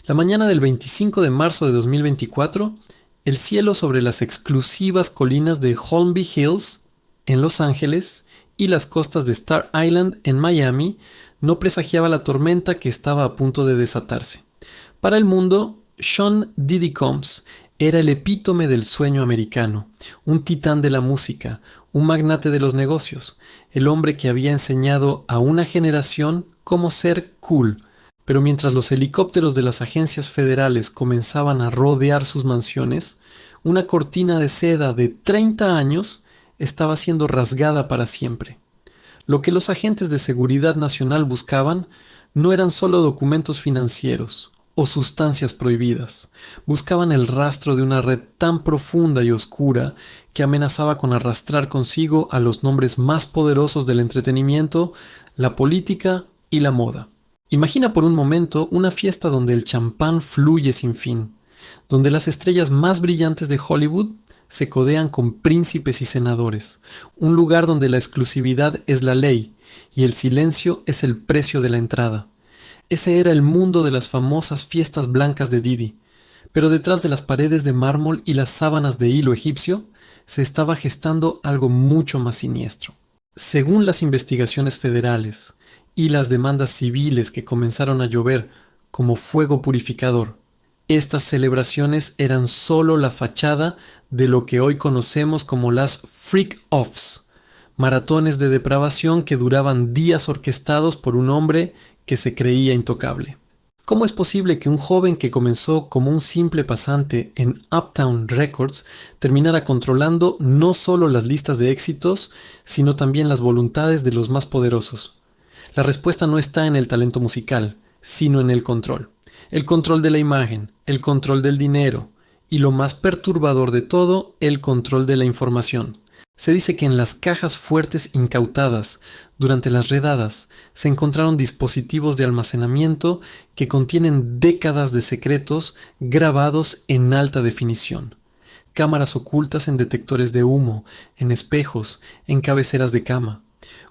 La mañana del 25 de marzo de 2024, el cielo sobre las exclusivas colinas de Holmby Hills, en Los Ángeles, y las costas de Star Island, en Miami, no presagiaba la tormenta que estaba a punto de desatarse. Para el mundo, Sean Diddy Combs era el epítome del sueño americano, un titán de la música, un magnate de los negocios, el hombre que había enseñado a una generación cómo ser cool. Pero mientras los helicópteros de las agencias federales comenzaban a rodear sus mansiones, una cortina de seda de 30 años estaba siendo rasgada para siempre. Lo que los agentes de seguridad nacional buscaban no eran solo documentos financieros o sustancias prohibidas. Buscaban el rastro de una red tan profunda y oscura que amenazaba con arrastrar consigo a los nombres más poderosos del entretenimiento, la política y la moda. Imagina por un momento una fiesta donde el champán fluye sin fin, donde las estrellas más brillantes de Hollywood se codean con príncipes y senadores, un lugar donde la exclusividad es la ley y el silencio es el precio de la entrada. Ese era el mundo de las famosas fiestas blancas de Diddy, pero detrás de las paredes de mármol y las sábanas de hilo egipcio se estaba gestando algo mucho más siniestro. Según las investigaciones federales y las demandas civiles que comenzaron a llover como fuego purificador, estas celebraciones eran solo la fachada de lo que hoy conocemos como las freak-offs, maratones de depravación que duraban días orquestados por un hombre que se creía intocable. ¿Cómo es posible que un joven que comenzó como un simple pasante en Uptown Records terminara controlando no solo las listas de éxitos, sino también las voluntades de los más poderosos? La respuesta no está en el talento musical, sino en el control. El control de la imagen, el control del dinero y, lo más perturbador de todo, el control de la información. Se dice que en las cajas fuertes incautadas durante las redadas se encontraron dispositivos de almacenamiento que contienen décadas de secretos grabados en alta definición. Cámaras ocultas en detectores de humo, en espejos, en cabeceras de cama.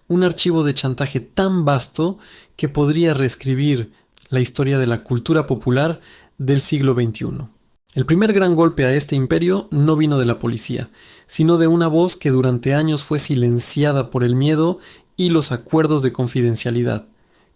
Un archivo de chantaje tan vasto que podría reescribir la historia de la cultura popular del siglo XXI. El primer gran golpe a este imperio no vino de la policía, sino de una voz que durante años fue silenciada por el miedo y los acuerdos de confidencialidad.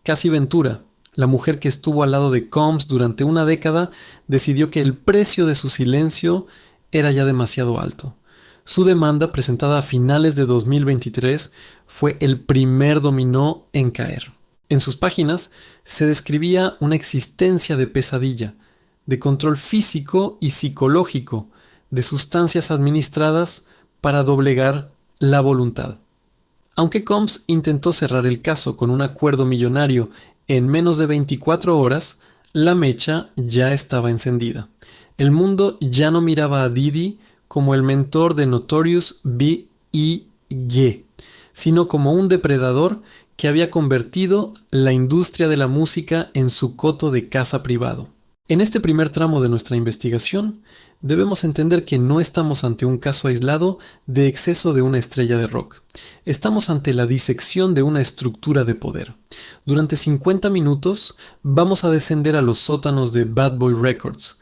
Cassie Ventura, la mujer que estuvo al lado de Combs durante una década, decidió que el precio de su silencio era ya demasiado alto. Su demanda, presentada a finales de 2023, fue el primer dominó en caer. En sus páginas se describía una existencia de pesadilla, de control físico y psicológico, de sustancias administradas para doblegar la voluntad. Aunque Combs intentó cerrar el caso con un acuerdo millonario en menos de 24 horas, la mecha ya estaba encendida. El mundo ya no miraba a Diddy como el mentor de Notorious B.I.G., sino como un depredador que había convertido la industria de la música en su coto de caza privado. En este primer tramo de nuestra investigación, debemos entender que no estamos ante un caso aislado de exceso de una estrella de rock. Estamos ante la disección de una estructura de poder. Durante 50 minutos vamos a descender a los sótanos de Bad Boy Records.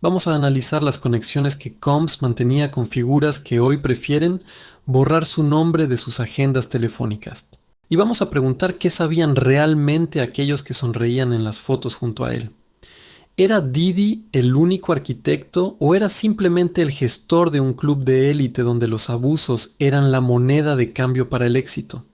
Vamos a analizar las conexiones que Combs mantenía con figuras que hoy prefieren borrar su nombre de sus agendas telefónicas. Y vamos a preguntar qué sabían realmente aquellos que sonreían en las fotos junto a él. ¿Era Diddy el único arquitecto o era simplemente el gestor de un club de élite donde los abusos eran la moneda de cambio para el éxito?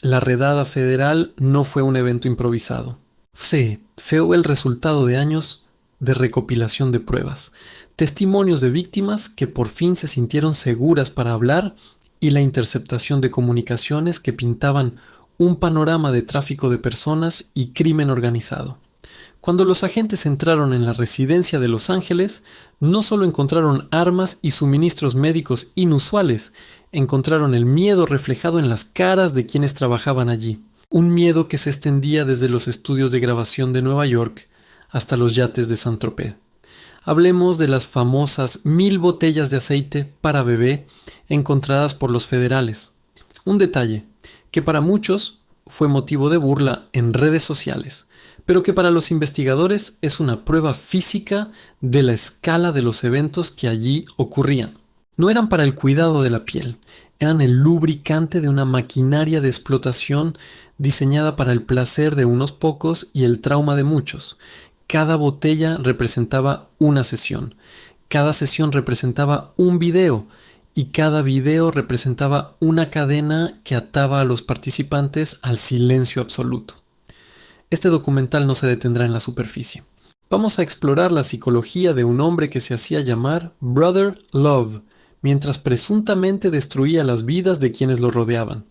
La redada federal no fue un evento improvisado. Sí, fue el resultado de años de recopilación de pruebas, testimonios de víctimas que por fin se sintieron seguras para hablar y la interceptación de comunicaciones que pintaban un panorama de tráfico de personas y crimen organizado. Cuando los agentes entraron en la residencia de Los Ángeles, no solo encontraron armas y suministros médicos inusuales, encontraron el miedo reflejado en las caras de quienes trabajaban allí. Un miedo que se extendía desde los estudios de grabación de Nueva York hasta los yates de Saint-Tropez. Hablemos de las famosas 1000 botellas de aceite para bebé encontradas por los federales. Un detalle que para muchos fue motivo de burla en redes sociales, pero que para los investigadores es una prueba física de la escala de los eventos que allí ocurrían. No eran para el cuidado de la piel, eran el lubricante de una maquinaria de explotación diseñada para el placer de unos pocos y el trauma de muchos. Cada botella representaba una sesión, cada sesión representaba un video, y cada video representaba una cadena que ataba a los participantes al silencio absoluto. Este documental no se detendrá en la superficie. Vamos a explorar la psicología de un hombre que se hacía llamar Brother Love, mientras presuntamente destruía las vidas de quienes lo rodeaban.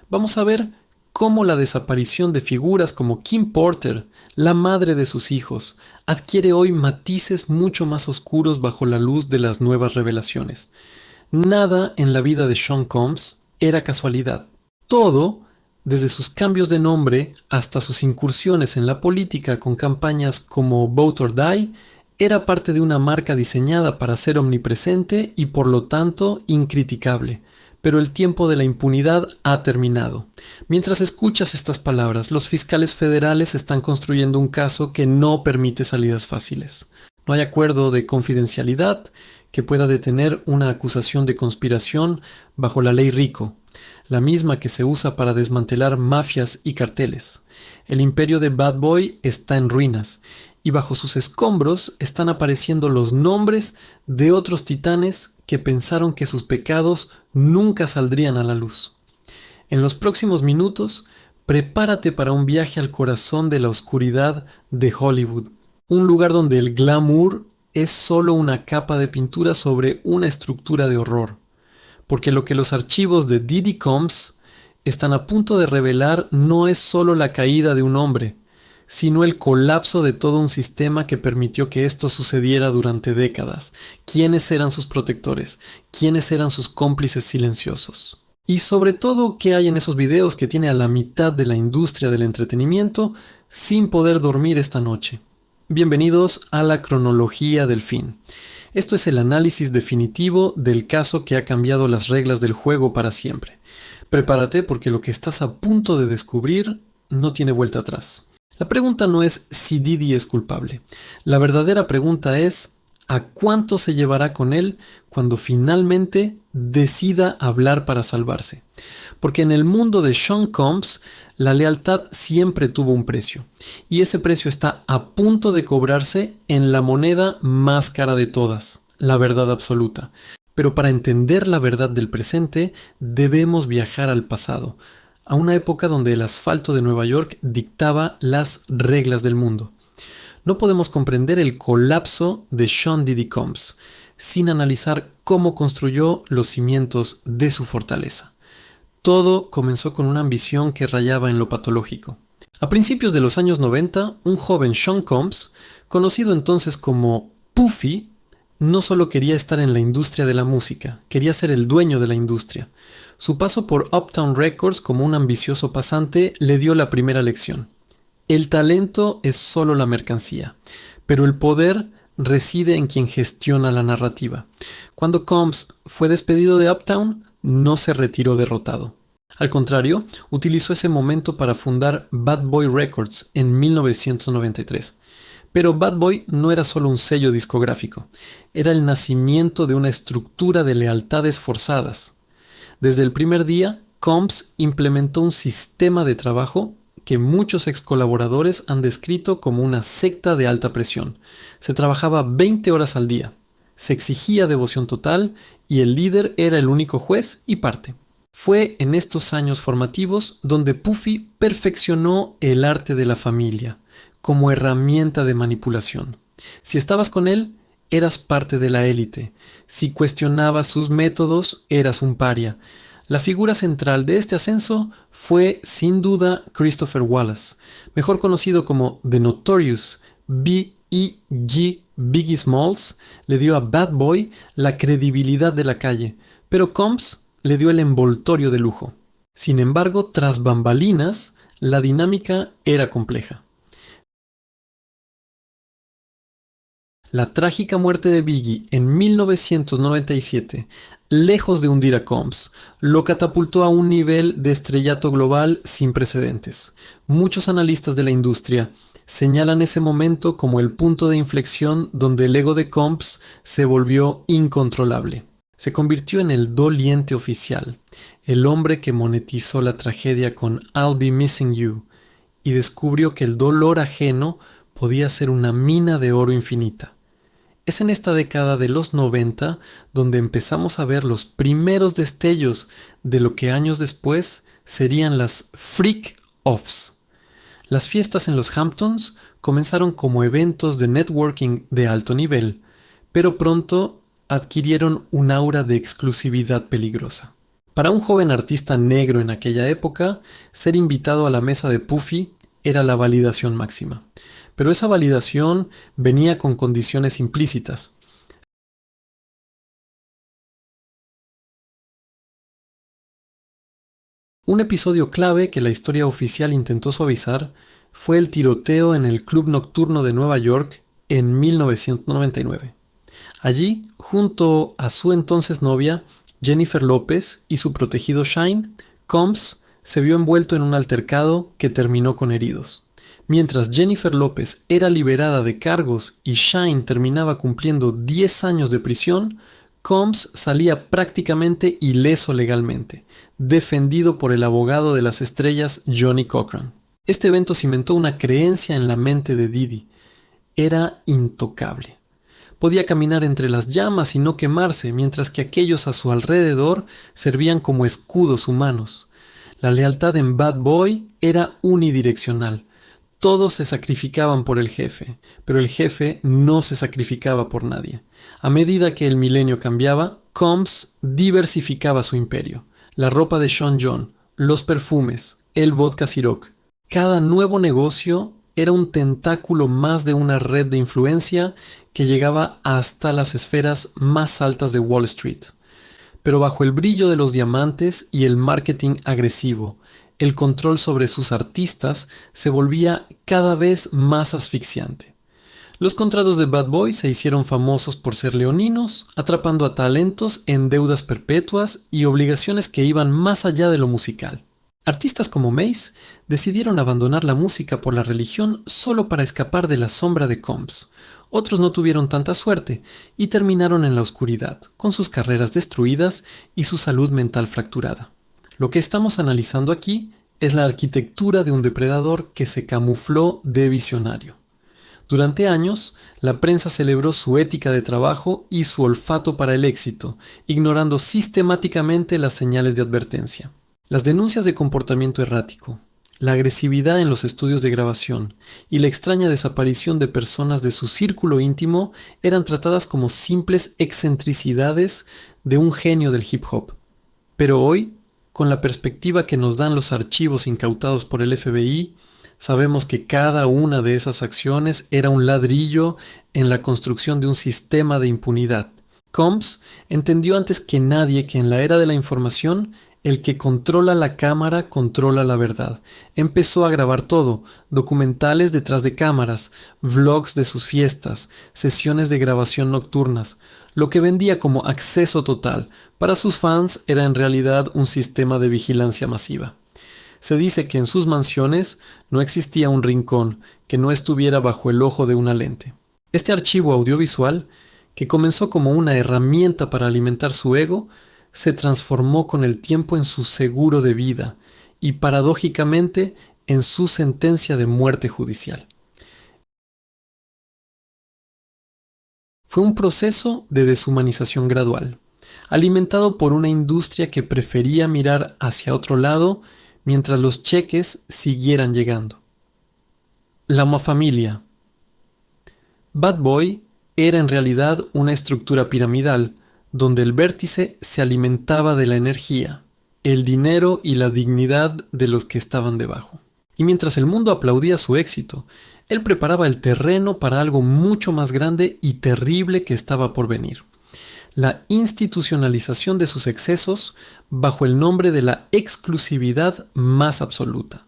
Vamos a ver cómo la desaparición de figuras como Kim Porter, la madre de sus hijos, adquiere hoy matices mucho más oscuros bajo la luz de las nuevas revelaciones. Nada en la vida de Sean Combs era casualidad. Todo, desde sus cambios de nombre hasta sus incursiones en la política con campañas como Vote or Die, era parte de una marca diseñada para ser omnipresente y por lo tanto incriticable. Pero el tiempo de la impunidad ha terminado. Mientras escuchas estas palabras, los fiscales federales están construyendo un caso que no permite salidas fáciles. No hay acuerdo de confidencialidad que pueda detener una acusación de conspiración bajo la ley RICO, la misma que se usa para desmantelar mafias y carteles. El imperio de Bad Boy está en ruinas, y bajo sus escombros están apareciendo los nombres de otros titanes que pensaron que sus pecados nunca saldrían a la luz. En los próximos minutos, prepárate para un viaje al corazón de la oscuridad de Hollywood, un lugar donde el glamour es solo una capa de pintura sobre una estructura de horror, porque lo que los archivos de Diddy Combs están a punto de revelar no es solo la caída de un hombre, sino el colapso de todo un sistema que permitió que esto sucediera durante décadas. ¿Quiénes eran sus protectores? ¿Quiénes eran sus cómplices silenciosos? Y sobre todo, ¿qué hay en esos videos que tiene a la mitad de la industria del entretenimiento sin poder dormir esta noche? Bienvenidos a la cronología del fin. Esto es el análisis definitivo del caso que ha cambiado las reglas del juego para siempre. Prepárate porque lo que estás a punto de descubrir no tiene vuelta atrás. La pregunta no es si Diddy es culpable. La verdadera pregunta es ¿a cuánto se llevará con él cuando finalmente decida hablar para salvarse? Porque en el mundo de Sean Combs, la lealtad siempre tuvo un precio. Y ese precio está a punto de cobrarse en la moneda más cara de todas, la verdad absoluta. Pero para entender la verdad del presente, debemos viajar al pasado, a una época donde el asfalto de Nueva York dictaba las reglas del mundo. No podemos comprender el colapso de Sean Diddy Combs sin analizar cómo construyó los cimientos de su fortaleza. Todo comenzó con una ambición que rayaba en lo patológico. A principios de los años 90, un joven Sean Combs, conocido entonces como Puffy, no solo quería estar en la industria de la música, quería ser el dueño de la industria. Su paso por Uptown Records como un ambicioso pasante le dio la primera lección. El talento es solo la mercancía, pero el poder reside en quien gestiona la narrativa. Cuando Combs fue despedido de Uptown, no se retiró derrotado. Al contrario, utilizó ese momento para fundar Bad Boy Records en 1993. Pero Bad Boy no era solo un sello discográfico, era el nacimiento de una estructura de lealtades forzadas. Desde el primer día, Combs implementó un sistema de trabajo que muchos ex colaboradores han descrito como una secta de alta presión. Se trabajaba 20 horas al día, se exigía devoción total y el líder era el único juez y parte. Fue en estos años formativos donde Puffy perfeccionó el arte de la familia como herramienta de manipulación. Si estabas con él, eras parte de la élite. Si cuestionabas sus métodos, eras un paria. La figura central de este ascenso fue, sin duda, Christopher Wallace, mejor conocido como The Notorious B.E.G. Biggie Smalls, le dio a Bad Boy la credibilidad de la calle, pero Combs le dio el envoltorio de lujo. Sin embargo, tras bambalinas, la dinámica era compleja. La trágica muerte de Biggie en 1997, lejos de hundir a Combs, lo catapultó a un nivel de estrellato global sin precedentes. Muchos analistas de la industria señalan ese momento como el punto de inflexión donde el ego de Combs se volvió incontrolable. Se convirtió en el doliente oficial, el hombre que monetizó la tragedia con I'll Be Missing You y descubrió que el dolor ajeno podía ser una mina de oro infinita. Es en esta década de los 90 donde empezamos a ver los primeros destellos de lo que años después serían las freak offs. Las fiestas en los Hamptons comenzaron como eventos de networking de alto nivel, pero pronto adquirieron un aura de exclusividad peligrosa. Para un joven artista negro en aquella época, ser invitado a la mesa de Puffy era la validación máxima. Pero esa validación venía con condiciones implícitas. Un episodio clave que la historia oficial intentó suavizar fue el tiroteo en el club nocturno de Nueva York en 1999. Allí, junto a su entonces novia, Jennifer López, y su protegido Shine, Combs se vio envuelto en un altercado que terminó con heridos. Mientras Jennifer López era liberada de cargos y Shine terminaba cumpliendo 10 años de prisión, Combs salía prácticamente ileso legalmente, defendido por el abogado de las estrellas Johnnie Cochran. Este evento cimentó una creencia en la mente de Diddy. Era intocable. Podía caminar entre las llamas y no quemarse, mientras que aquellos a su alrededor servían como escudos humanos. La lealtad en Bad Boy era unidireccional. Todos se sacrificaban por el jefe, pero el jefe no se sacrificaba por nadie. A medida que el milenio cambiaba, Combs diversificaba su imperio. La ropa de Sean John, los perfumes, el vodka Ciroc. Cada nuevo negocio era un tentáculo más de una red de influencia que llegaba hasta las esferas más altas de Wall Street. Pero bajo el brillo de los diamantes y el marketing agresivo, el control sobre sus artistas se volvía cada vez más asfixiante. Los contratos de Bad Boy se hicieron famosos por ser leoninos, atrapando a talentos en deudas perpetuas y obligaciones que iban más allá de lo musical. Artistas como Mace decidieron abandonar la música por la religión solo para escapar de la sombra de Combs. Otros no tuvieron tanta suerte y terminaron en la oscuridad, con sus carreras destruidas y su salud mental fracturada. Lo que estamos analizando aquí es la arquitectura de un depredador que se camufló de visionario. Durante años, la prensa celebró su ética de trabajo y su olfato para el éxito, ignorando sistemáticamente las señales de advertencia. Las denuncias de comportamiento errático, la agresividad en los estudios de grabación y la extraña desaparición de personas de su círculo íntimo eran tratadas como simples excentricidades de un genio del hip hop. Pero hoy, con la perspectiva que nos dan los archivos incautados por el FBI, sabemos que cada una de esas acciones era un ladrillo en la construcción de un sistema de impunidad. Combs entendió antes que nadie que en la era de la información, el que controla la cámara controla la verdad. Empezó a grabar todo, documentales detrás de cámaras, vlogs de sus fiestas, sesiones de grabación nocturnas. Lo que vendía como acceso total para sus fans era en realidad un sistema de vigilancia masiva. Se dice que en sus mansiones no existía un rincón que no estuviera bajo el ojo de una lente. Este archivo audiovisual, que comenzó como una herramienta para alimentar su ego, se transformó con el tiempo en su seguro de vida y paradójicamente en su sentencia de muerte judicial. Fue un proceso de deshumanización gradual, alimentado por una industria que prefería mirar hacia otro lado mientras los cheques siguieran llegando. La familia. Bad Boy era en realidad una estructura piramidal donde el vértice se alimentaba de la energía, el dinero y la dignidad de los que estaban debajo. Y mientras el mundo aplaudía su éxito, él preparaba el terreno para algo mucho más grande y terrible que estaba por venir: la institucionalización de sus excesos bajo el nombre de la exclusividad más absoluta.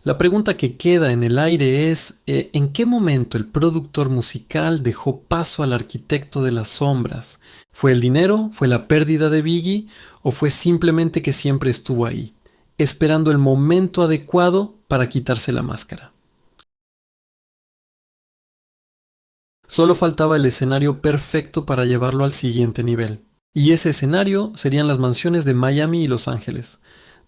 La pregunta que queda en el aire es, ¿en qué momento el productor musical dejó paso al arquitecto de las sombras? ¿Fue el dinero? ¿Fue la pérdida de Biggie? ¿O fue simplemente que siempre estuvo ahí, esperando el momento adecuado para quitarse la máscara? Solo faltaba el escenario perfecto para llevarlo al siguiente nivel. Y ese escenario serían las mansiones de Miami y Los Ángeles,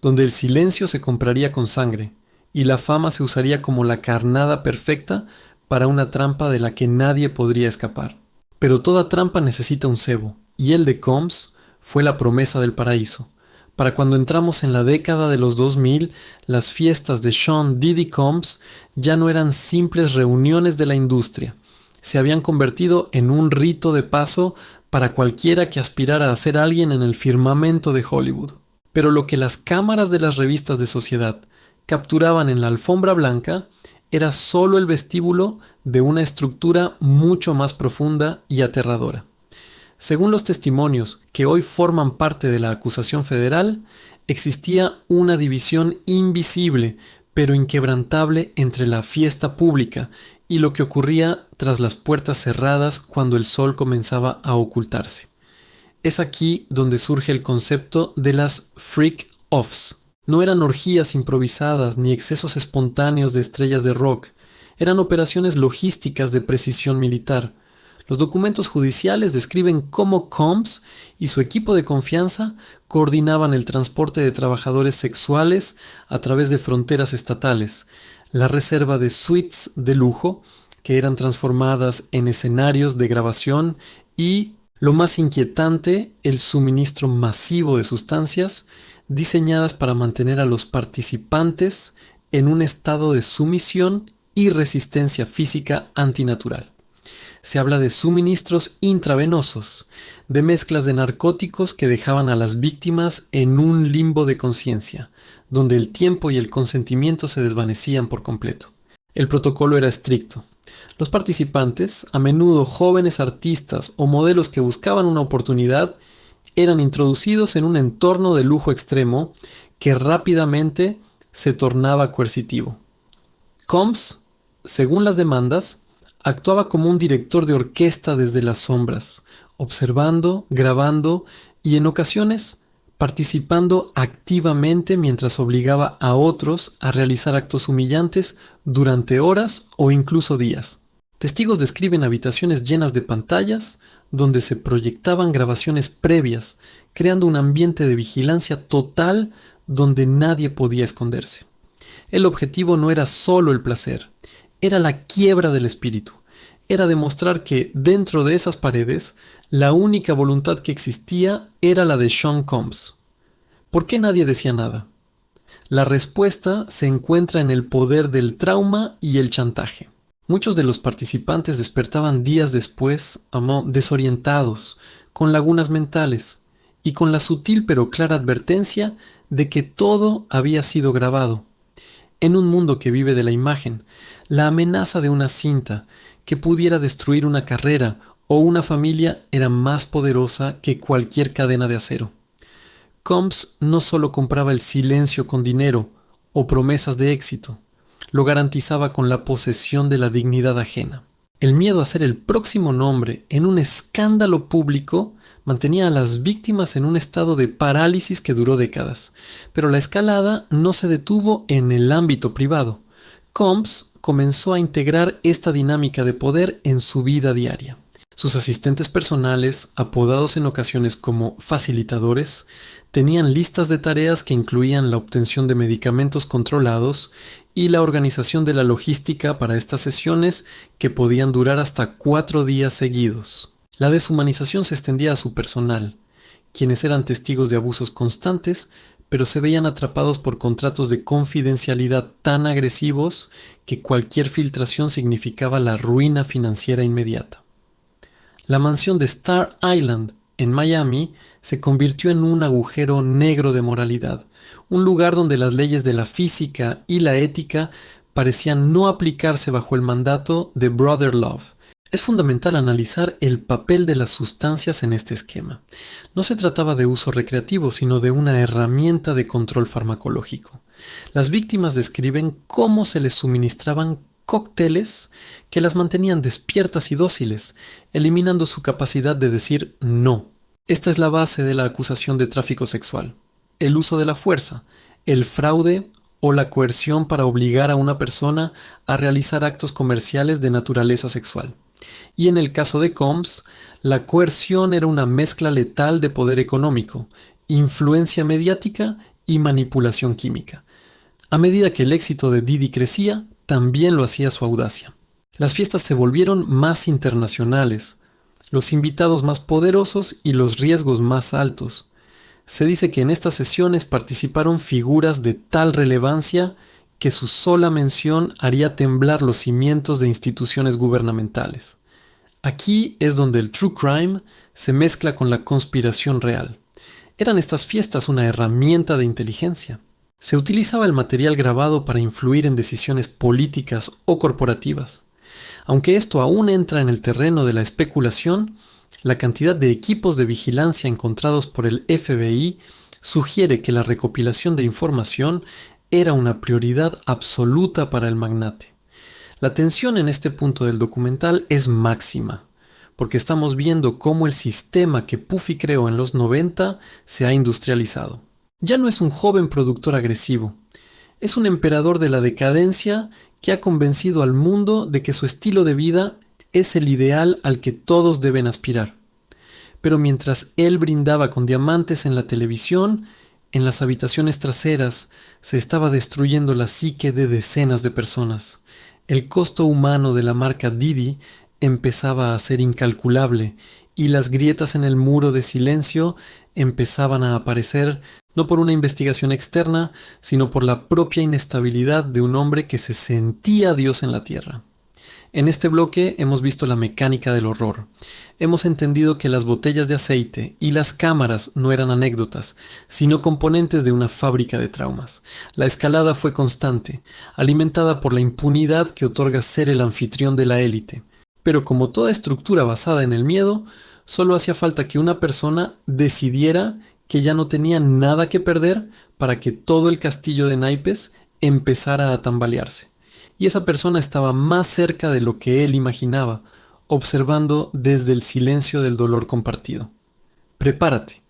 donde el silencio se compraría con sangre y la fama se usaría como la carnada perfecta para una trampa de la que nadie podría escapar. Pero toda trampa necesita un cebo, y el de Combs fue la promesa del paraíso. Para cuando entramos en la década de los 2000, las fiestas de Sean Diddy Combs ya no eran simples reuniones de la industria. Se habían convertido en un rito de paso para cualquiera que aspirara a ser alguien en el firmamento de Hollywood. Pero lo que las cámaras de las revistas de sociedad capturaban en la alfombra blanca era solo el vestíbulo de una estructura mucho más profunda y aterradora. Según los testimonios que hoy forman parte de la acusación federal, existía una división invisible pero inquebrantable entre la fiesta pública y lo que ocurría tras las puertas cerradas cuando el sol comenzaba a ocultarse. Es aquí donde surge el concepto de las freak-offs. No eran orgías improvisadas ni excesos espontáneos de estrellas de rock, eran operaciones logísticas de precisión militar. Los documentos judiciales describen cómo Combs y su equipo de confianza coordinaban el transporte de trabajadores sexuales a través de fronteras estatales, la reserva de suites de lujo que eran transformadas en escenarios de grabación y, lo más inquietante, el suministro masivo de sustancias diseñadas para mantener a los participantes en un estado de sumisión y resistencia física antinatural. Se habla de suministros intravenosos, de mezclas de narcóticos que dejaban a las víctimas en un limbo de conciencia, donde el tiempo y el consentimiento se desvanecían por completo. El protocolo era estricto. Los participantes, a menudo jóvenes artistas o modelos que buscaban una oportunidad, eran introducidos en un entorno de lujo extremo que rápidamente se tornaba coercitivo. Combs, según las demandas, actuaba como un director de orquesta desde las sombras, observando, grabando y en ocasiones participando activamente mientras obligaba a otros a realizar actos humillantes durante horas o incluso días. Testigos describen habitaciones llenas de pantallas donde se proyectaban grabaciones previas, creando un ambiente de vigilancia total donde nadie podía esconderse. El objetivo no era solo el placer, era la quiebra del espíritu. Era demostrar que dentro de esas paredes la única voluntad que existía era la de Sean Combs. ¿Por qué nadie decía nada? La respuesta se encuentra en el poder del trauma y el chantaje. Muchos de los participantes despertaban días después, desorientados, con lagunas mentales y con la sutil pero clara advertencia de que todo había sido grabado. En un mundo que vive de la imagen, la amenaza de una cinta que pudiera destruir una carrera o una familia era más poderosa que cualquier cadena de acero. Combs no solo compraba el silencio con dinero o promesas de éxito, lo garantizaba con la posesión de la dignidad ajena. El miedo a ser el próximo nombre en un escándalo público mantenía a las víctimas en un estado de parálisis que duró décadas, pero la escalada no se detuvo en el ámbito privado. Combs comenzó a integrar esta dinámica de poder en su vida diaria. Sus asistentes personales, apodados en ocasiones como facilitadores, tenían listas de tareas que incluían la obtención de medicamentos controlados y la organización de la logística para estas sesiones que podían durar hasta 4 días seguidos. La deshumanización se extendía a su personal, quienes eran testigos de abusos constantes, pero se veían atrapados por contratos de confidencialidad tan agresivos que cualquier filtración significaba la ruina financiera inmediata. La mansión de Star Island, en Miami, se convirtió en un agujero negro de moralidad, un lugar donde las leyes de la física y la ética parecían no aplicarse bajo el mandato de Brother Love. Es fundamental analizar el papel de las sustancias en este esquema. No se trataba de uso recreativo, sino de una herramienta de control farmacológico. Las víctimas describen cómo se les suministraban cócteles que las mantenían despiertas y dóciles, eliminando su capacidad de decir no. Esta es la base de la acusación de tráfico sexual: el uso de la fuerza, el fraude o la coerción para obligar a una persona a realizar actos comerciales de naturaleza sexual. Y en el caso de Combs, la coerción era una mezcla letal de poder económico, influencia mediática y manipulación química. A medida que el éxito de Diddy crecía, también lo hacía su audacia. Las fiestas se volvieron más internacionales, los invitados más poderosos y los riesgos más altos. Se dice que en estas sesiones participaron figuras de tal relevancia que su sola mención haría temblar los cimientos de instituciones gubernamentales. Aquí es donde el true crime se mezcla con la conspiración real. ¿Eran estas fiestas una herramienta de inteligencia? ¿Se utilizaba el material grabado para influir en decisiones políticas o corporativas? Aunque esto aún entra en el terreno de la especulación, la cantidad de equipos de vigilancia encontrados por el FBI sugiere que la recopilación de información era una prioridad absoluta para el magnate. La tensión en este punto del documental es máxima, porque estamos viendo cómo el sistema que Puffy creó en los 90 se ha industrializado. Ya no es un joven productor agresivo, es un emperador de la decadencia que ha convencido al mundo de que su estilo de vida es el ideal al que todos deben aspirar. Pero mientras él brindaba con diamantes en la televisión, en las habitaciones traseras se estaba destruyendo la psique de decenas de personas. El costo humano de la marca Diddy empezaba a ser incalculable y las grietas en el muro de silencio empezaban a aparecer no por una investigación externa, sino por la propia inestabilidad de un hombre que se sentía Dios en la tierra. En este bloque hemos visto la mecánica del horror. Hemos entendido que las botellas de aceite y las cámaras no eran anécdotas, sino componentes de una fábrica de traumas. La escalada fue constante, alimentada por la impunidad que otorga ser el anfitrión de la élite. Pero como toda estructura basada en el miedo, solo hacía falta que una persona decidiera que ya no tenía nada que perder para que todo el castillo de naipes empezara a tambalearse. Y esa persona estaba más cerca de lo que él imaginaba, observando desde el silencio del dolor compartido. Prepárate,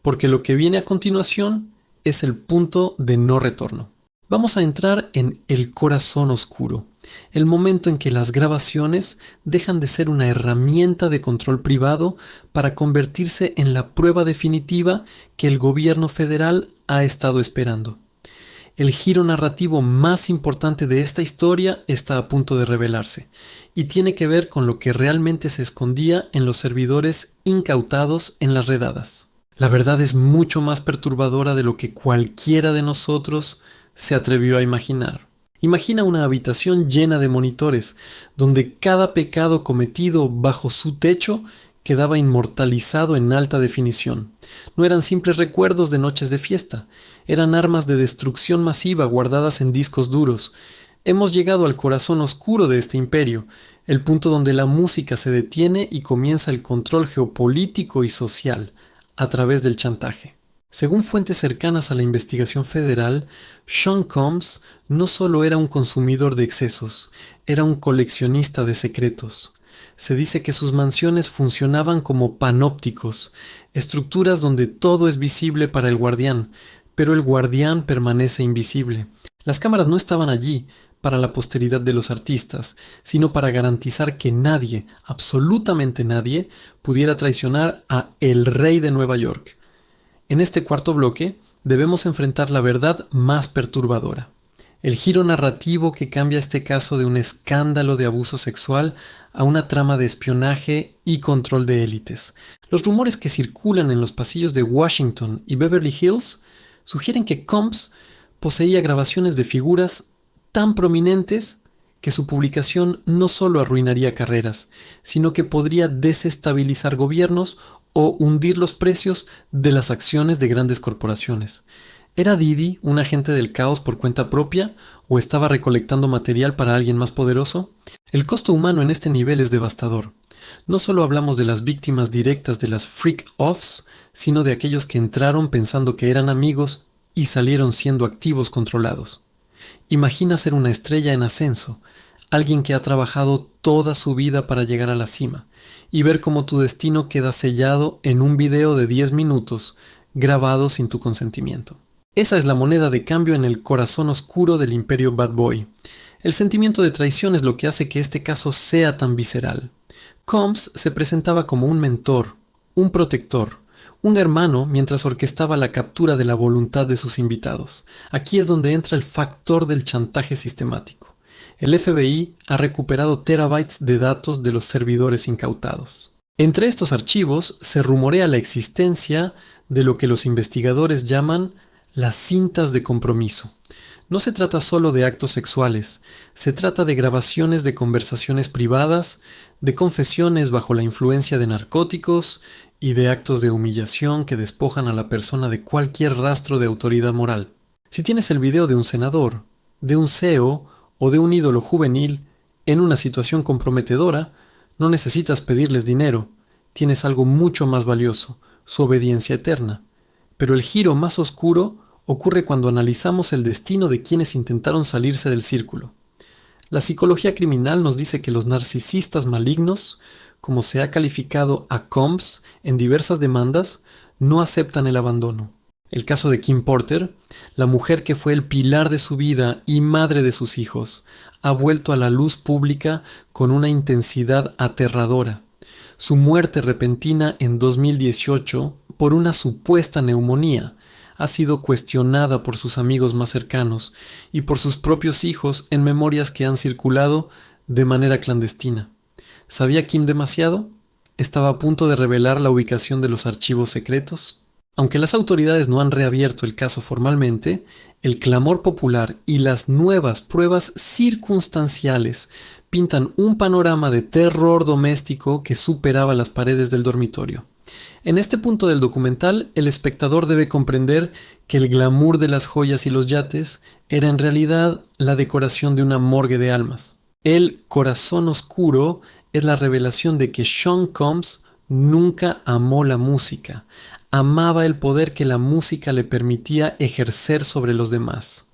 porque lo que viene a continuación es el punto de no retorno. Vamos a entrar en el corazón oscuro, el momento en que las grabaciones dejan de ser una herramienta de control privado para convertirse en la prueba definitiva que el gobierno federal ha estado esperando. El giro narrativo más importante de esta historia está a punto de revelarse, y tiene que ver con lo que realmente se escondía en los servidores incautados en las redadas. La verdad es mucho más perturbadora de lo que cualquiera de nosotros se atrevió a imaginar. Imagina una habitación llena de monitores, donde cada pecado cometido bajo su techo quedaba inmortalizado en alta definición. No eran simples recuerdos de noches de fiesta, eran armas de destrucción masiva guardadas en discos duros. Hemos llegado al corazón oscuro de este imperio, el punto donde la música se detiene y comienza el control geopolítico y social, a través del chantaje. Según fuentes cercanas a la investigación federal, Sean Combs no solo era un consumidor de excesos, era un coleccionista de secretos. Se dice que sus mansiones funcionaban como panópticos, estructuras donde todo es visible para el guardián, pero el guardián permanece invisible. Las cámaras no estaban allí para la posteridad de los artistas, sino para garantizar que nadie, absolutamente nadie, pudiera traicionar a el rey de Nueva York. En este cuarto bloque debemos enfrentar la verdad más perturbadora. El giro narrativo que cambia este caso de un escándalo de abuso sexual a una trama de espionaje y control de élites. Los rumores que circulan en los pasillos de Washington y Beverly Hills sugieren que Combs poseía grabaciones de figuras tan prominentes que su publicación no solo arruinaría carreras, sino que podría desestabilizar gobiernos o hundir los precios de las acciones de grandes corporaciones. ¿Era Diddy un agente del caos por cuenta propia o estaba recolectando material para alguien más poderoso? El costo humano en este nivel es devastador. No solo hablamos de las víctimas directas de las freak-offs, sino de aquellos que entraron pensando que eran amigos y salieron siendo activos controlados. Imagina ser una estrella en ascenso, alguien que ha trabajado toda su vida para llegar a la cima, y ver cómo tu destino queda sellado en un video de 10 minutos, grabado sin tu consentimiento. Esa es la moneda de cambio en el corazón oscuro del imperio Bad Boy. El sentimiento de traición es lo que hace que este caso sea tan visceral. Combs se presentaba como un mentor, un protector, un hermano mientras orquestaba la captura de la voluntad de sus invitados. Aquí es donde entra el factor del chantaje sistemático. El FBI ha recuperado terabytes de datos de los servidores incautados. Entre estos archivos se rumorea la existencia de lo que los investigadores llaman las cintas de compromiso. No se trata solo de actos sexuales, se trata de grabaciones de conversaciones privadas, de confesiones bajo la influencia de narcóticos y de actos de humillación que despojan a la persona de cualquier rastro de autoridad moral. Si tienes el video de un senador, de un CEO o de un ídolo juvenil en una situación comprometedora, no necesitas pedirles dinero, tienes algo mucho más valioso, su obediencia eterna. Pero el giro más oscuro ocurre cuando analizamos el destino de quienes intentaron salirse del círculo. La psicología criminal nos dice que los narcisistas malignos, como se ha calificado a Combs en diversas demandas, no aceptan el abandono. El caso de Kim Porter, la mujer que fue el pilar de su vida y madre de sus hijos, ha vuelto a la luz pública con una intensidad aterradora. Su muerte repentina en 2018 por una supuesta neumonía ha sido cuestionada por sus amigos más cercanos y por sus propios hijos en memorias que han circulado de manera clandestina. ¿Sabía Kim demasiado? ¿Estaba a punto de revelar la ubicación de los archivos secretos? Aunque las autoridades no han reabierto el caso formalmente, el clamor popular y las nuevas pruebas circunstanciales pintan un panorama de terror doméstico que superaba las paredes del dormitorio. En este punto del documental, el espectador debe comprender que el glamour de las joyas y los yates era en realidad la decoración de una morgue de almas. El corazón oscuro es la revelación de que Sean Combs nunca amó la música, amaba el poder que la música le permitía ejercer sobre los demás.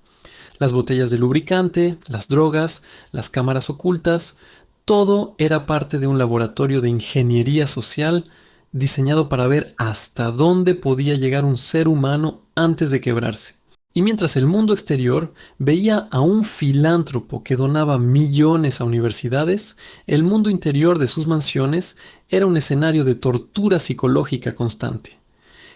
Las botellas de lubricante, las drogas, las cámaras ocultas, todo era parte de un laboratorio de ingeniería social diseñado para ver hasta dónde podía llegar un ser humano antes de quebrarse. Y mientras el mundo exterior veía a un filántropo que donaba millones a universidades, el mundo interior de sus mansiones era un escenario de tortura psicológica constante.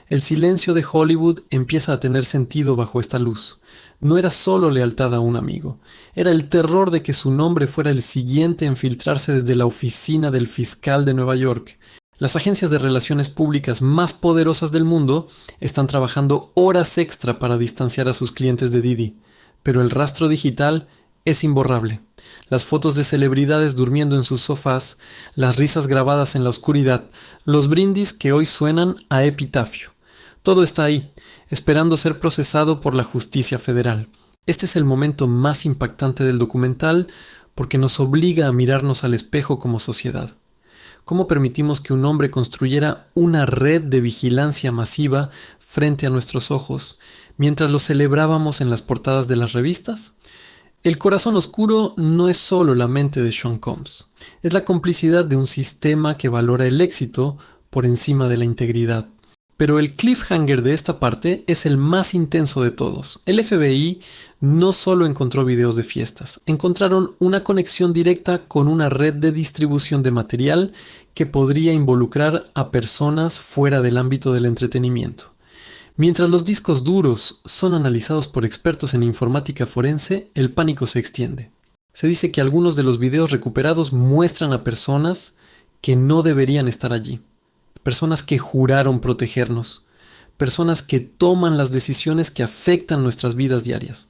El silencio de Hollywood empieza a tener sentido bajo esta luz. No era solo lealtad a un amigo, era el terror de que su nombre fuera el siguiente en filtrarse desde la oficina del fiscal de Nueva York. Las agencias de relaciones públicas más poderosas del mundo están trabajando horas extra para distanciar a sus clientes de Diddy, pero el rastro digital es imborrable. Las fotos de celebridades durmiendo en sus sofás, las risas grabadas en la oscuridad, los brindis que hoy suenan a epitafio. Todo está ahí, esperando ser procesado por la justicia federal. Este es el momento más impactante del documental porque nos obliga a mirarnos al espejo como sociedad. ¿Cómo permitimos que un hombre construyera una red de vigilancia masiva frente a nuestros ojos mientras lo celebrábamos en las portadas de las revistas? El corazón oscuro no es solo la mente de Sean Combs, es la complicidad de un sistema que valora el éxito por encima de la integridad. Pero el cliffhanger de esta parte es el más intenso de todos. El FBI no solo encontró videos de fiestas, encontraron una conexión directa con una red de distribución de material que podría involucrar a personas fuera del ámbito del entretenimiento. Mientras los discos duros son analizados por expertos en informática forense, el pánico se extiende. Se dice que algunos de los videos recuperados muestran a personas que no deberían estar allí. Personas que juraron protegernos, personas que toman las decisiones que afectan nuestras vidas diarias.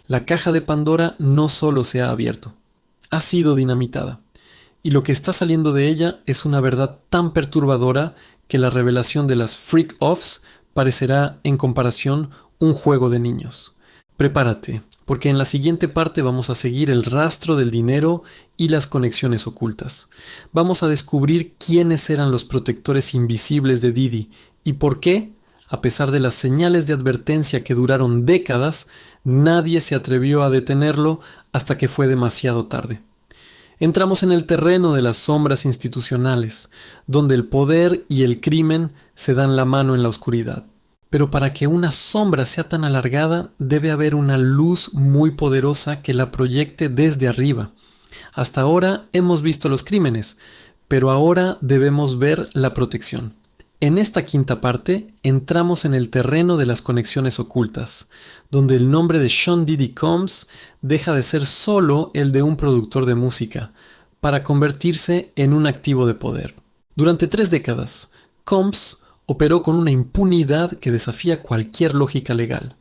La caja de Pandora no solo se ha abierto, ha sido dinamitada, y lo que está saliendo de ella es una verdad tan perturbadora que la revelación de las freak-offs parecerá, en comparación, un juego de niños. Prepárate, porque en la siguiente parte vamos a seguir el rastro del dinero y las conexiones ocultas. Vamos a descubrir quiénes eran los protectores invisibles de Diddy y por qué, A pesar de las señales de advertencia que duraron décadas, nadie se atrevió a detenerlo hasta que fue demasiado tarde. Entramos en el terreno de las sombras institucionales, donde el poder y el crimen se dan la mano en la oscuridad. Pero para que una sombra sea tan alargada, debe haber una luz muy poderosa que la proyecte desde arriba. Hasta ahora hemos visto los crímenes, pero ahora debemos ver la protección. En esta quinta parte entramos en el terreno de las conexiones ocultas, donde el nombre de Sean Diddy Combs deja de ser solo el de un productor de música, para convertirse en un activo de poder. Durante 3 décadas, Combs operó con una impunidad que desafía cualquier lógica legal.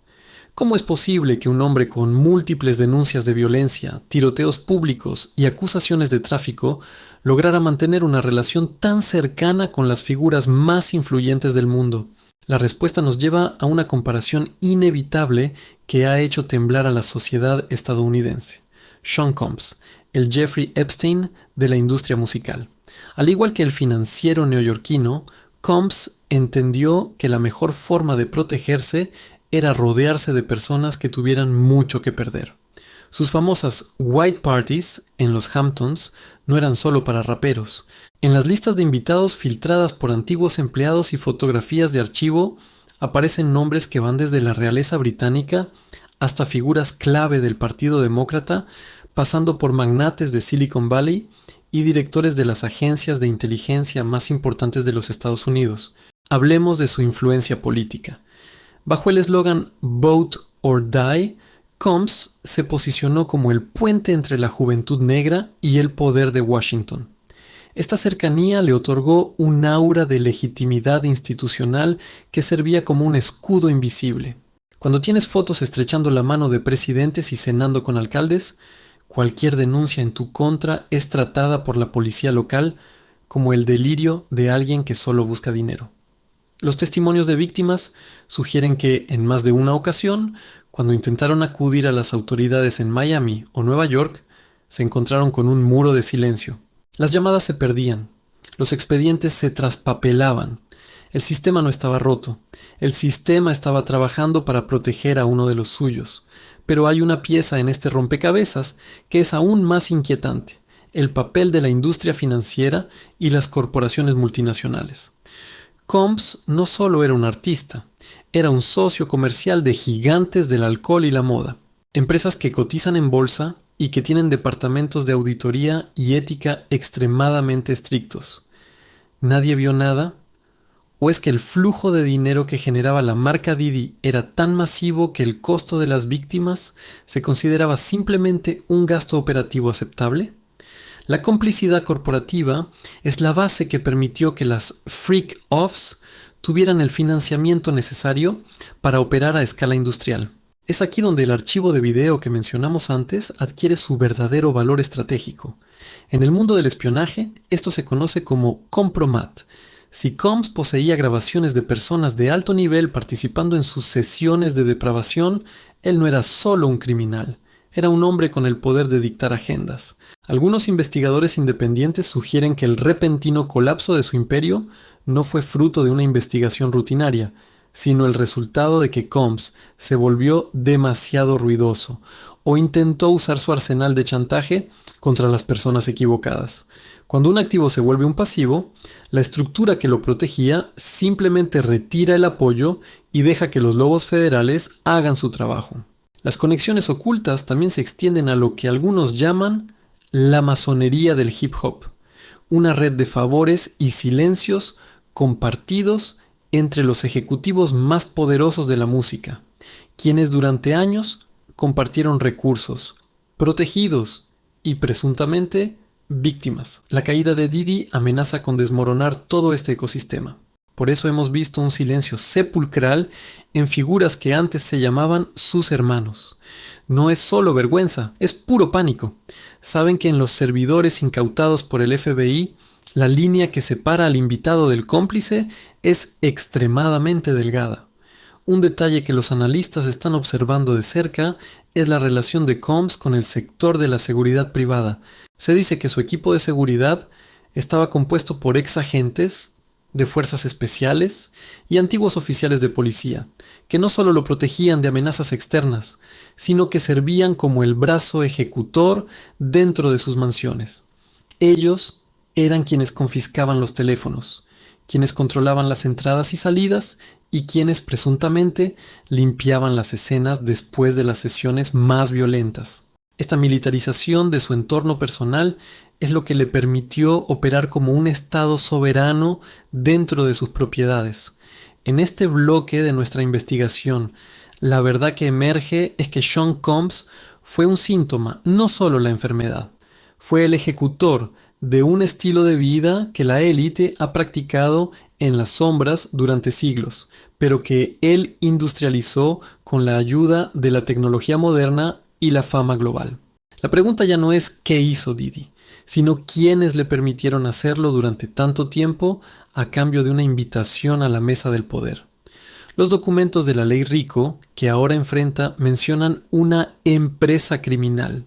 ¿Cómo es posible que un hombre con múltiples denuncias de violencia, tiroteos públicos y acusaciones de tráfico lograra mantener una relación tan cercana con las figuras más influyentes del mundo? La respuesta nos lleva a una comparación inevitable que ha hecho temblar a la sociedad estadounidense. Sean Combs, el Jeffrey Epstein de la industria musical. Al igual que el financiero neoyorquino, Combs entendió que la mejor forma de protegerse era rodearse de personas que tuvieran mucho que perder. Sus famosas White Parties en los Hamptons no eran solo para raperos. En las listas de invitados filtradas por antiguos empleados y fotografías de archivo aparecen nombres que van desde la realeza británica hasta figuras clave del Partido Demócrata, pasando por magnates de Silicon Valley y directores de las agencias de inteligencia más importantes de los Estados Unidos. Hablemos de su influencia política. Bajo el eslogan Vote or Die, Combs se posicionó como el puente entre la juventud negra y el poder de Washington. Esta cercanía le otorgó un aura de legitimidad institucional que servía como un escudo invisible. Cuando tienes fotos estrechando la mano de presidentes y cenando con alcaldes, cualquier denuncia en tu contra es tratada por la policía local como el delirio de alguien que solo busca dinero. Los testimonios de víctimas sugieren que, en más de una ocasión, cuando intentaron acudir a las autoridades en Miami o Nueva York, se encontraron con un muro de silencio. Las llamadas se perdían, los expedientes se traspapelaban, el sistema no estaba roto, el sistema estaba trabajando para proteger a uno de los suyos. Pero hay una pieza en este rompecabezas que es aún más inquietante: el papel de la industria financiera y las corporaciones multinacionales. Combs no solo era un artista, era un socio comercial de gigantes del alcohol y la moda, empresas que cotizan en bolsa y que tienen departamentos de auditoría y ética extremadamente estrictos. ¿Nadie vio nada? ¿O es que el flujo de dinero que generaba la marca Diddy era tan masivo que el costo de las víctimas se consideraba simplemente un gasto operativo aceptable? La complicidad corporativa es la base que permitió que las freak-offs tuvieran el financiamiento necesario para operar a escala industrial. Es aquí donde el archivo de video que mencionamos antes adquiere su verdadero valor estratégico. En el mundo del espionaje, esto se conoce como compromat. Si Combs poseía grabaciones de personas de alto nivel participando en sus sesiones de depravación, él no era solo un criminal, era un hombre con el poder de dictar agendas. Algunos investigadores independientes sugieren que el repentino colapso de su imperio no fue fruto de una investigación rutinaria, sino el resultado de que Combs se volvió demasiado ruidoso o intentó usar su arsenal de chantaje contra las personas equivocadas. Cuando un activo se vuelve un pasivo, la estructura que lo protegía simplemente retira el apoyo y deja que los lobos federales hagan su trabajo. Las conexiones ocultas también se extienden a lo que algunos llaman la masonería del hip hop, una red de favores y silencios compartidos entre los ejecutivos más poderosos de la música, quienes durante años compartieron recursos, protegidos y presuntamente víctimas. La caída de Diddy amenaza con desmoronar todo este ecosistema. Por eso hemos visto un silencio sepulcral en figuras que antes se llamaban sus hermanos. No es solo vergüenza, es puro pánico. Saben que en los servidores incautados por el FBI, la línea que separa al invitado del cómplice es extremadamente delgada. Un detalle que los analistas están observando de cerca es la relación de Combs con el sector de la seguridad privada. Se dice que su equipo de seguridad estaba compuesto por ex agentes, de fuerzas especiales y antiguos oficiales de policía, que no solo lo protegían de amenazas externas, sino que servían como el brazo ejecutor dentro de sus mansiones. Ellos eran quienes confiscaban los teléfonos, quienes controlaban las entradas y salidas y quienes presuntamente limpiaban las escenas después de las sesiones más violentas. Esta militarización de su entorno personal es lo que le permitió operar como un estado soberano dentro de sus propiedades. En este bloque de nuestra investigación, la verdad que emerge es que Sean Combs fue un síntoma, no solo la enfermedad. Fue el ejecutor de un estilo de vida que la élite ha practicado en las sombras durante siglos, pero que él industrializó con la ayuda de la tecnología moderna y la fama global. La pregunta ya no es qué hizo Didi, sino quiénes le permitieron hacerlo durante tanto tiempo a cambio de una invitación a la mesa del poder. Los documentos de la ley RICO que ahora enfrenta mencionan una empresa criminal,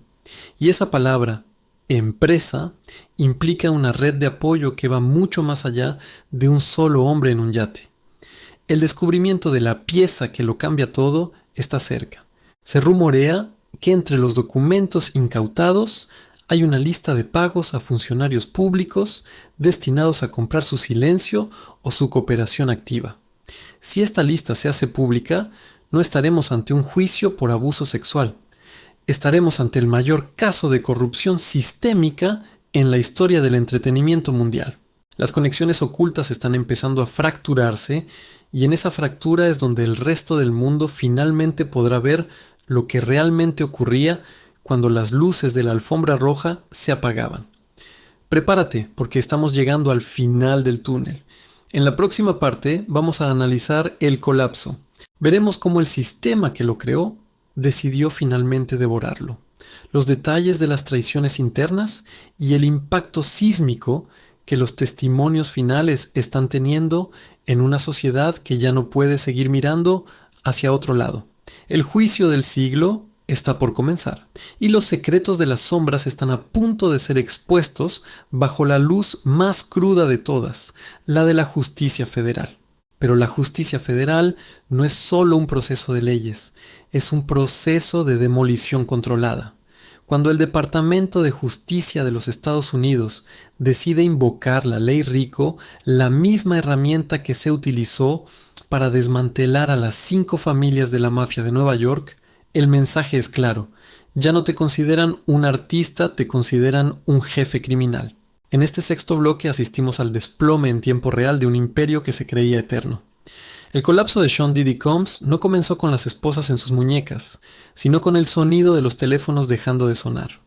y esa palabra, empresa, implica una red de apoyo que va mucho más allá de un solo hombre en un yate. El descubrimiento de la pieza que lo cambia todo está cerca. Se rumorea que entre los documentos incautados hay una lista de pagos a funcionarios públicos destinados a comprar su silencio o su cooperación activa. Si esta lista se hace pública, no estaremos ante un juicio por abuso sexual. Estaremos ante el mayor caso de corrupción sistémica en la historia del entretenimiento mundial. Las conexiones ocultas están empezando a fracturarse y en esa fractura es donde el resto del mundo finalmente podrá ver lo que realmente ocurría cuando las luces de la alfombra roja se apagaban. Prepárate, porque estamos llegando al final del túnel. En la próxima parte vamos a analizar el colapso. Veremos cómo el sistema que lo creó decidió finalmente devorarlo, los detalles de las traiciones internas y el impacto sísmico que los testimonios finales están teniendo en una sociedad que ya no puede seguir mirando hacia otro lado. El juicio del siglo está por comenzar y los secretos de las sombras están a punto de ser expuestos bajo la luz más cruda de todas, la de la justicia federal. Pero la justicia federal no es solo un proceso de leyes, es un proceso de demolición controlada. Cuando el Departamento de Justicia de los Estados Unidos decide invocar la ley RICO, la misma herramienta que se utilizó para desmantelar a las 5 familias de la mafia de Nueva York, el mensaje es claro: ya no te consideran un artista, te consideran un jefe criminal. En este sexto bloque asistimos al desplome en tiempo real de un imperio que se creía eterno. El colapso de Sean Diddy Combs no comenzó con las esposas en sus muñecas, sino con el sonido de los teléfonos dejando de sonar.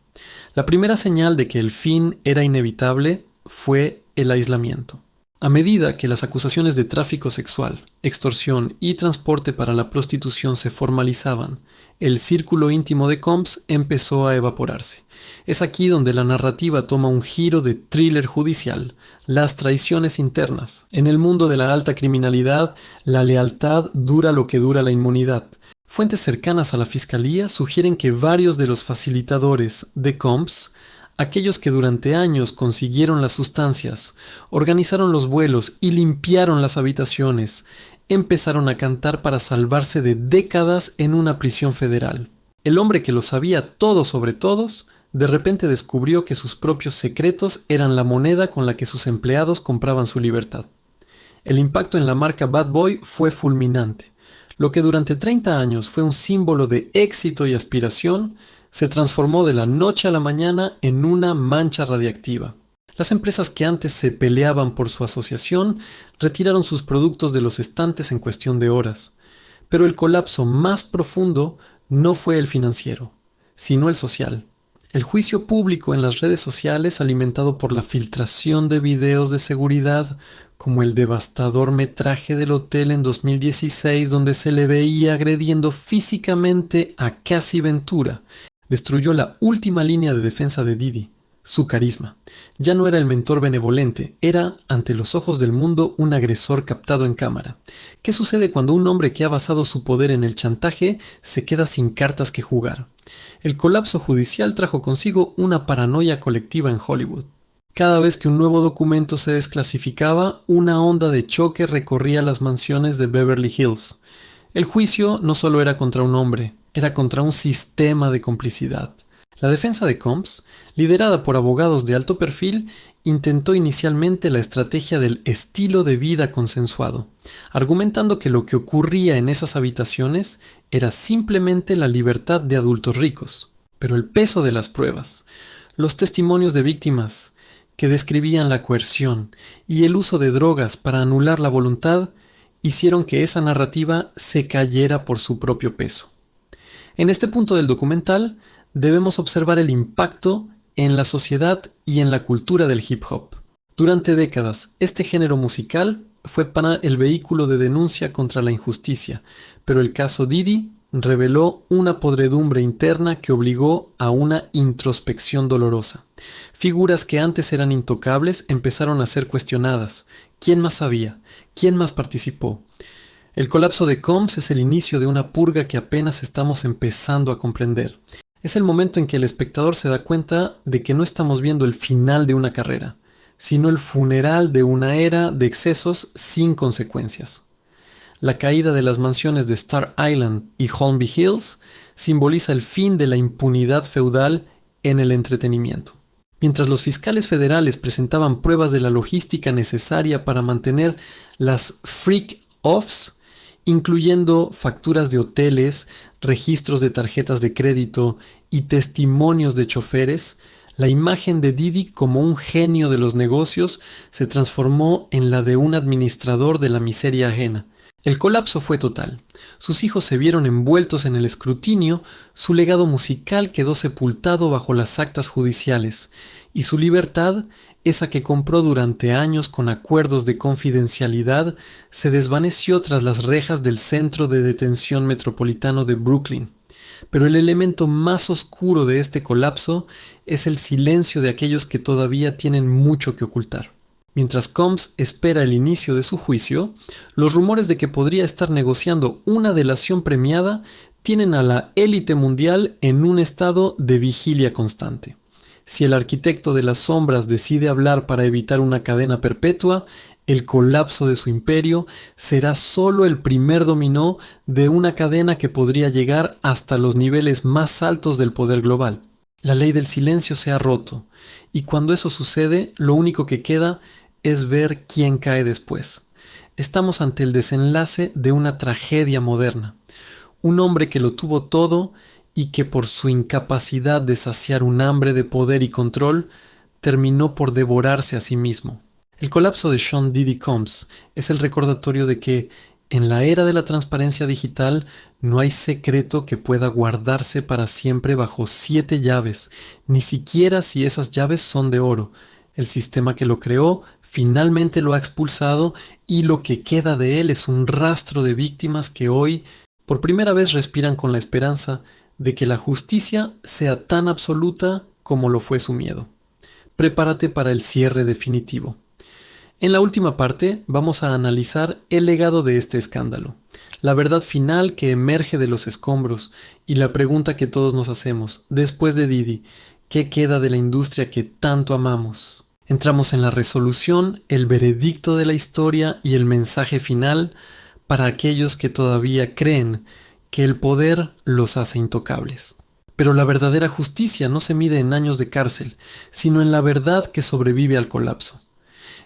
La primera señal de que el fin era inevitable fue el aislamiento. A medida que las acusaciones de tráfico sexual, extorsión y transporte para la prostitución se formalizaban, el círculo íntimo de Combs empezó a evaporarse. Es aquí donde la narrativa toma un giro de thriller judicial, las traiciones internas. En el mundo de la alta criminalidad, la lealtad dura lo que dura la inmunidad. Fuentes cercanas a la fiscalía sugieren que varios de los facilitadores de Combs, aquellos que durante años consiguieron las sustancias, organizaron los vuelos y limpiaron las habitaciones, empezaron a cantar para salvarse de décadas en una prisión federal. El hombre que lo sabía todo sobre todos, de repente descubrió que sus propios secretos eran la moneda con la que sus empleados compraban su libertad. El impacto en la marca Bad Boy fue fulminante. Lo que durante 30 años fue un símbolo de éxito y aspiración, se transformó de la noche a la mañana en una mancha radiactiva. Las empresas que antes se peleaban por su asociación retiraron sus productos de los estantes en cuestión de horas. Pero el colapso más profundo no fue el financiero, sino el social. El juicio público en las redes sociales, alimentado por la filtración de videos de seguridad, como el devastador metraje del hotel en 2016 donde se le veía agrediendo físicamente a Cassie Ventura, destruyó la última línea de defensa de Diddy, su carisma. Ya no era el mentor benevolente, era, ante los ojos del mundo, un agresor captado en cámara. ¿Qué sucede cuando un hombre que ha basado su poder en el chantaje se queda sin cartas que jugar? El colapso judicial trajo consigo una paranoia colectiva en Hollywood. Cada vez que un nuevo documento se desclasificaba, una onda de choque recorría las mansiones de Beverly Hills. El juicio no solo era contra un hombre, era contra un sistema de complicidad. La defensa de Combs, liderada por abogados de alto perfil, intentó inicialmente la estrategia del estilo de vida consensuado, argumentando que lo que ocurría en esas habitaciones era simplemente la libertad de adultos ricos. Pero el peso de las pruebas, los testimonios de víctimas que describían la coerción y el uso de drogas para anular la voluntad, hicieron que esa narrativa se cayera por su propio peso. En este punto del documental, debemos observar el impacto en la sociedad y en la cultura del hip hop. Durante décadas, este género musical fue para el vehículo de denuncia contra la injusticia, pero el caso Diddy reveló una podredumbre interna que obligó a una introspección dolorosa. Figuras que antes eran intocables empezaron a ser cuestionadas. ¿Quién más sabía? ¿Quién más participó? El colapso de Combs es el inicio de una purga que apenas estamos empezando a comprender. Es el momento en que el espectador se da cuenta de que no estamos viendo el final de una carrera, sino el funeral de una era de excesos sin consecuencias. La caída de las mansiones de Star Island y Holmby Hills simboliza el fin de la impunidad feudal en el entretenimiento. Mientras los fiscales federales presentaban pruebas de la logística necesaria para mantener las freak-offs, incluyendo facturas de hoteles, registros de tarjetas de crédito y testimonios de choferes, la imagen de Diddy como un genio de los negocios se transformó en la de un administrador de la miseria ajena. El colapso fue total. Sus hijos se vieron envueltos en el escrutinio, su legado musical quedó sepultado bajo las actas judiciales, y su libertad, esa que compró durante años con acuerdos de confidencialidad, se desvaneció tras las rejas del Centro de Detención Metropolitano de Brooklyn. Pero el elemento más oscuro de este colapso es el silencio de aquellos que todavía tienen mucho que ocultar. Mientras Combs espera el inicio de su juicio, los rumores de que podría estar negociando una delación premiada tienen a la élite mundial en un estado de vigilia constante. Si el arquitecto de las sombras decide hablar para evitar una cadena perpetua, el colapso de su imperio será solo el primer dominó de una cadena que podría llegar hasta los niveles más altos del poder global. La ley del silencio se ha roto, y cuando eso sucede, lo único que queda es ver quién cae después. Estamos ante el desenlace de una tragedia moderna. Un hombre que lo tuvo todo y que por su incapacidad de saciar un hambre de poder y control, terminó por devorarse a sí mismo. El colapso de Sean Diddy Combs es el recordatorio de que en la era de la transparencia digital no hay secreto que pueda guardarse para siempre bajo 7 llaves, ni siquiera si esas llaves son de oro. El sistema que lo creó finalmente lo ha expulsado y lo que queda de él es un rastro de víctimas que hoy, por primera vez, respiran con la esperanza de que la justicia sea tan absoluta como lo fue su miedo. Prepárate para el cierre definitivo. En la última parte vamos a analizar el legado de este escándalo, la verdad final que emerge de los escombros y la pregunta que todos nos hacemos, después de Diddy, ¿qué queda de la industria que tanto amamos? Entramos en la resolución, el veredicto de la historia y el mensaje final para aquellos que todavía creen que el poder los hace intocables. Pero la verdadera justicia no se mide en años de cárcel, sino en la verdad que sobrevive al colapso.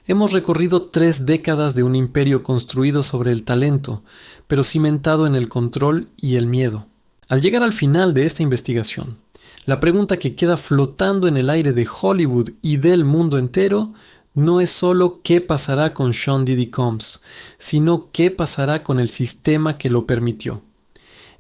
Hemos recorrido 3 décadas de un imperio construido sobre el talento, pero cimentado en el control y el miedo. Al llegar al final de esta investigación, la pregunta que queda flotando en el aire de Hollywood y del mundo entero no es solo qué pasará con Sean Diddy Combs, sino qué pasará con el sistema que lo permitió.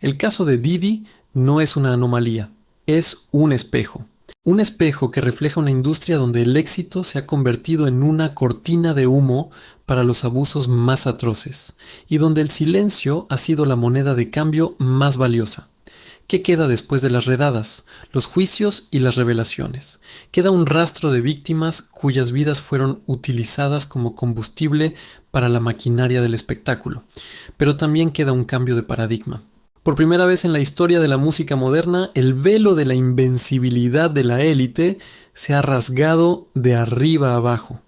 El caso de Diddy no es una anomalía, es un espejo. Un espejo que refleja una industria donde el éxito se ha convertido en una cortina de humo para los abusos más atroces, y donde el silencio ha sido la moneda de cambio más valiosa. ¿Qué queda después de las redadas, los juicios y las revelaciones? Queda un rastro de víctimas cuyas vidas fueron utilizadas como combustible para la maquinaria del espectáculo, pero también queda un cambio de paradigma. Por primera vez en la historia de la música moderna, el velo de la invencibilidad de la élite se ha rasgado de arriba a abajo.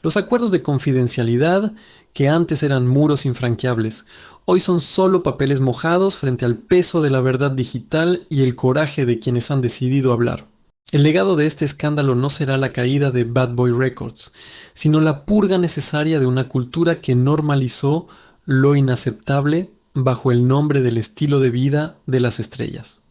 Los acuerdos de confidencialidad, que antes eran muros infranqueables, hoy son solo papeles mojados frente al peso de la verdad digital y el coraje de quienes han decidido hablar. El legado de este escándalo no será la caída de Bad Boy Records, sino la purga necesaria de una cultura que normalizó lo inaceptable bajo el nombre del estilo de vida de las estrellas.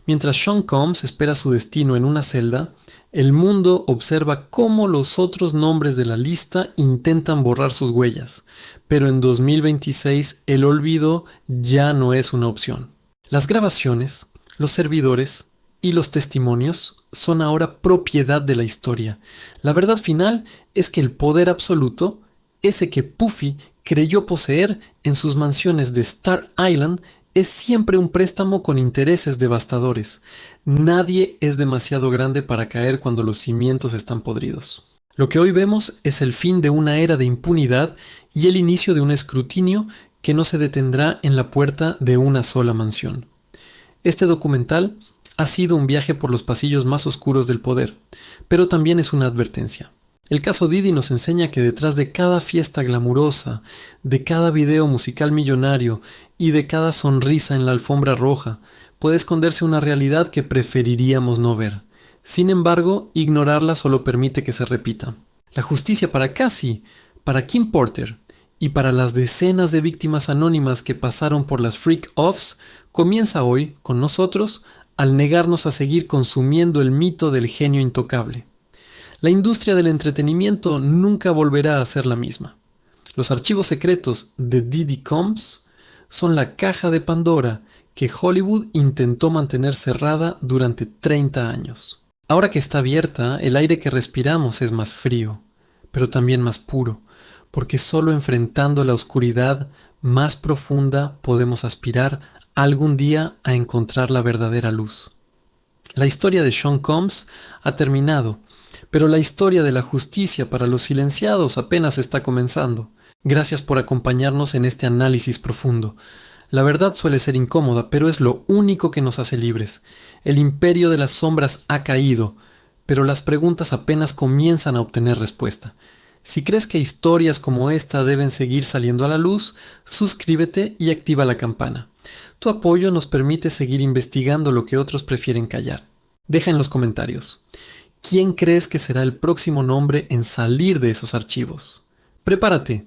Mientras Sean Combs espera su destino en una celda, el mundo observa cómo los otros nombres de la lista intentan borrar sus huellas, pero en 2026 el olvido ya no es una opción. Las grabaciones, los servidores y los testimonios son ahora propiedad de la historia. La verdad final es que el poder absoluto, ese que Puffy creyó poseer en sus mansiones de Star Island, es siempre un préstamo con intereses devastadores. Nadie es demasiado grande para caer cuando los cimientos están podridos. Lo que hoy vemos es el fin de una era de impunidad y el inicio de un escrutinio que no se detendrá en la puerta de una sola mansión. Este documental ha sido un viaje por los pasillos más oscuros del poder, pero también es una advertencia. El caso Diddy nos enseña que detrás de cada fiesta glamurosa, de cada video musical millonario y de cada sonrisa en la alfombra roja, puede esconderse una realidad que preferiríamos no ver. Sin embargo, ignorarla solo permite que se repita. La justicia para Cassie, para Kim Porter y para las decenas de víctimas anónimas que pasaron por las freak-offs comienza hoy, con nosotros, al negarnos a seguir consumiendo el mito del genio intocable. La industria del entretenimiento nunca volverá a ser la misma. Los archivos secretos de Diddy Combs son la caja de Pandora que Hollywood intentó mantener cerrada durante 30 años. Ahora que está abierta, el aire que respiramos es más frío, pero también más puro, porque solo enfrentando la oscuridad más profunda podemos aspirar algún día a encontrar la verdadera luz. La historia de Sean Combs ha terminado, pero la historia de la justicia para los silenciados apenas está comenzando. Gracias por acompañarnos en este análisis profundo. La verdad suele ser incómoda, pero es lo único que nos hace libres. El imperio de las sombras ha caído, pero las preguntas apenas comienzan a obtener respuesta. Si crees que historias como esta deben seguir saliendo a la luz, suscríbete y activa la campana. Tu apoyo nos permite seguir investigando lo que otros prefieren callar. Deja en los comentarios. ¿Quién crees que será el próximo nombre en salir de esos archivos? Prepárate,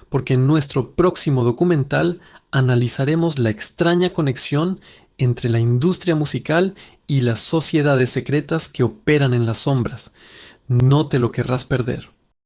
porque en nuestro próximo documental analizaremos la extraña conexión entre la industria musical y las sociedades secretas que operan en las sombras. No te lo querrás perder.